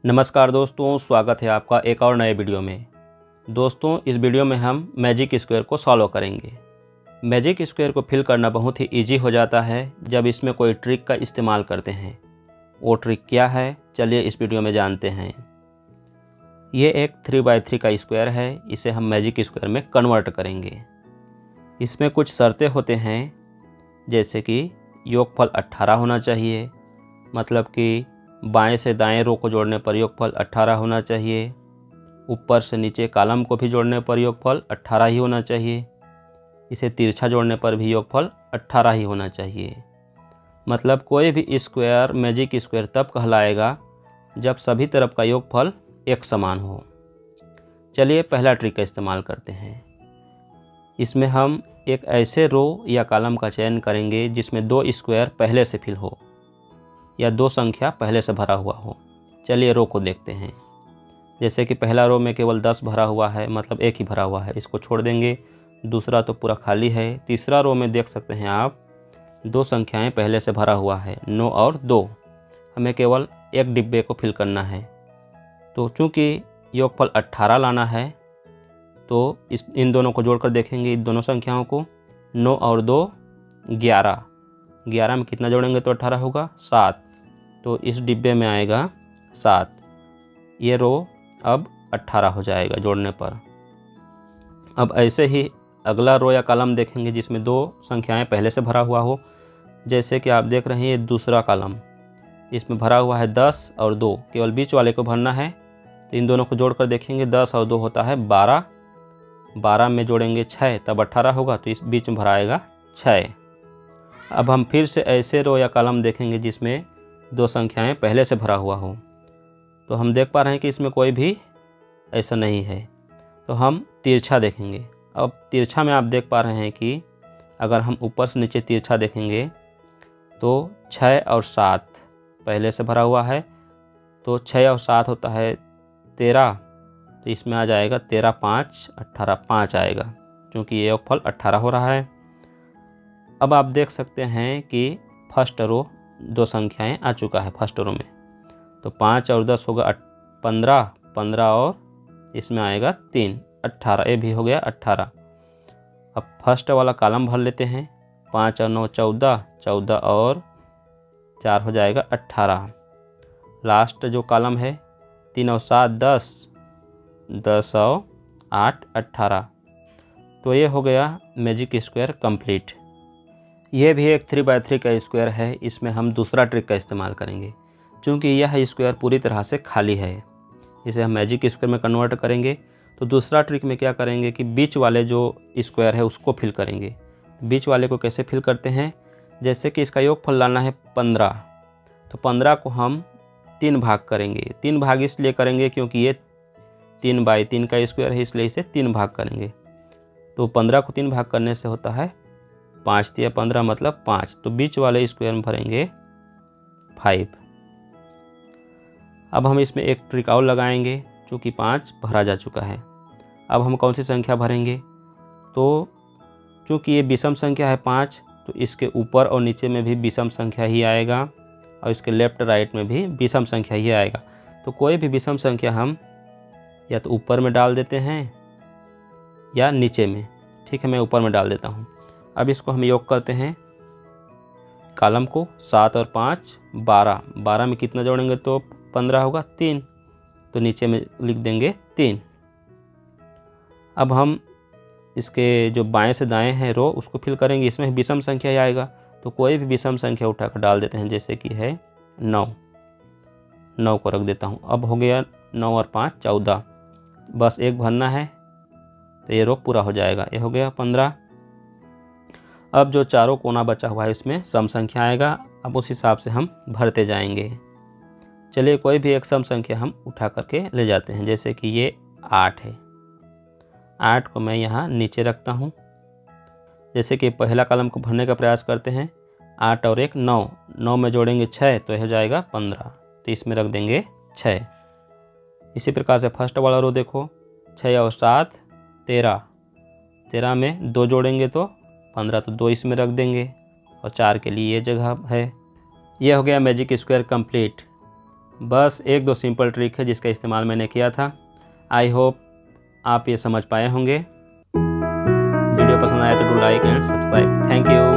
नमस्कार दोस्तों, स्वागत है आपका एक और नए वीडियो में। दोस्तों, इस वीडियो में हम मैजिक स्क्वायर को सॉल्व करेंगे। मैजिक स्क्वायर को फिल करना बहुत ही इजी हो जाता है जब इसमें कोई ट्रिक का इस्तेमाल करते हैं। वो ट्रिक क्या है, चलिए इस वीडियो में जानते हैं। ये एक 3x3 का स्क्वायर है, इसे हम मैजिक स्क्वायर में कन्वर्ट करेंगे। इसमें कुछ शर्तें होते हैं, जैसे कि योगफल 18 होना चाहिए, मतलब कि बाएं से दाएं रो को जोड़ने पर योगफल 18 होना चाहिए। ऊपर से नीचे कॉलम को भी जोड़ने पर योगफल 18 ही होना चाहिए। इसे तिरछा जोड़ने पर भी योगफल 18 ही होना चाहिए। मतलब कोई भी स्क्वायर मैजिक स्क्वायर तब कहलाएगा जब सभी तरफ का योगफल एक समान हो। चलिए पहला ट्रिक का इस्तेमाल करते हैं। इसमें हम एक ऐसे रो या कॉलम का चयन करेंगे जिसमें 2 स्क्वायर पहले से फिल हो या 2 संख्या पहले से भरा हुआ हो। चलिए रो को देखते हैं। जैसे कि पहला रो में केवल 10 भरा हुआ है, मतलब एक ही भरा हुआ है, इसको छोड़ देंगे। दूसरा तो पूरा खाली है। तीसरा रो में देख सकते हैं आप 2 संख्याएं पहले से भरा हुआ है, 9 और 2। हमें केवल एक डिब्बे को फिल करना है। तो चूँकि योगफल 18 लाना है तो इन दोनों को जोड़कर देखेंगे, इन दोनों संख्याओं को। 9 और 2 11। 11 में कितना जोड़ेंगे तो 18 होगा, 7। तो इस डिब्बे में आएगा 7। ये रो अब 18 हो जाएगा जोड़ने पर। अब ऐसे ही अगला रो या कॉलम देखेंगे जिसमें 2 संख्याएं पहले से भरा हुआ हो। जैसे कि आप देख रहे हैं ये दूसरा कॉलम, इसमें भरा हुआ है 10 और 2, केवल बीच वाले को भरना है। तो इन दोनों को जोड़कर देखेंगे, 10 और 2 होता है 12। 12 में जोड़ेंगे 6 तब 18 होगा, तो इस बीच में भराएगा 6। अब हम फिर से ऐसे रो या कॉलम देखेंगे जिसमें 2 संख्याएं पहले से भरा हुआ हो। तो हम देख पा रहे हैं कि इसमें कोई भी ऐसा नहीं है। तो हम तिरछा देखेंगे। अब तिरछा में आप देख पा रहे हैं कि अगर हम ऊपर से नीचे तिरछा देखेंगे तो 6 और 7 पहले से भरा हुआ है। तो 6 और 7 होता है 13। तो इसमें आ जाएगा 13 5 18, 5 आएगा, क्योंकि ये योगफल 18 हो रहा है। अब आप देख सकते हैं कि फर्स्ट रो 2 संख्याएं आ चुका है फर्स्ट रो में। तो 5 और 10 होगा 15, 15 और इसमें आएगा 3, 18। ये भी हो गया 18। अब फर्स्ट वाला कॉलम भर लेते हैं। 5 और 9 14, 14 और 4 हो जाएगा 18। लास्ट जो कॉलम है 3 और 7 10, 10 और 8 18। तो ये हो गया मैजिक स्क्वायर कंप्लीट। ये भी एक 3x3 का स्क्वायर है। इसमें हम दूसरा ट्रिक का इस्तेमाल करेंगे। चूँकि यह स्क्वायर पूरी तरह से खाली है, इसे हम मैजिक स्क्वायर में कन्वर्ट करेंगे। तो दूसरा ट्रिक में क्या करेंगे कि बीच वाले जो स्क्वायर है उसको फिल करेंगे। बीच वाले को कैसे फिल करते हैं, जैसे कि इसका योगफल लाना है 15। तो 15 को हम 3 भाग करेंगे। 3 भाग इसलिए करेंगे क्योंकि ये 3x3 का स्क्वायर है, इसलिए इसे 3 भाग करेंगे। तो 15 को 3 भाग करने से होता है 5 या 15 मतलब 5। तो बीच वाले स्क्वायर में भरेंगे 5। अब हम इसमें एक ट्रिक और लगाएंगे, क्योंकि 5 भरा जा चुका है। अब हम कौन सी संख्या भरेंगे, तो चूँकि ये विषम संख्या है 5, तो इसके ऊपर और नीचे में भी विषम संख्या ही आएगा और इसके लेफ्ट राइट में भी विषम संख्या ही आएगा। तो कोई भी विषम संख्या हम या तो ऊपर में डाल देते हैं या नीचे में। ठीक है, मैं ऊपर में डाल देता हूँ। अब इसको हम योग करते हैं कॉलम को। 7 और 5 12। 12 में कितना जोड़ेंगे तो 15 होगा, 3। तो नीचे में लिख देंगे 3। अब हम इसके जो बाएं से दाएं हैं रो उसको फिल करेंगे। इसमें विषम संख्या ही आएगा, तो कोई भी विषम संख्या उठाकर डाल देते हैं। जैसे कि है 9, 9 को रख देता हूँ। अब हो गया 9 और 5 14, बस एक भरना है तो ये रो पूरा हो जाएगा। ये हो गया 15। अब जो चारों कोना बचा हुआ है इसमें सम संख्या आएगा। अब उस हिसाब से हम भरते जाएंगे। चलिए कोई भी एक सम संख्या हम उठा करके ले जाते हैं। जैसे कि ये 8 है। 8 को मैं यहाँ नीचे रखता हूँ। जैसे कि पहला कॉलम को भरने का प्रयास करते हैं। 8 और 1 9, 9 में जोड़ेंगे 6 तो यह हो जाएगा 15। तो इसमें रख देंगे 6। इसी प्रकार से फर्स्ट वाला रो देखो, 6 और 7 13। 13 में 2 जोड़ेंगे तो 15, तो 2 इसमें रख देंगे और 4 के लिए ये जगह है। यह हो गया मैजिक स्क्वायर कंप्लीट। बस एक दो सिंपल ट्रिक है जिसका इस्तेमाल मैंने किया था। आई होप आप ये समझ पाए होंगे। वीडियो पसंद आया तो do like and subscribe. Thank you.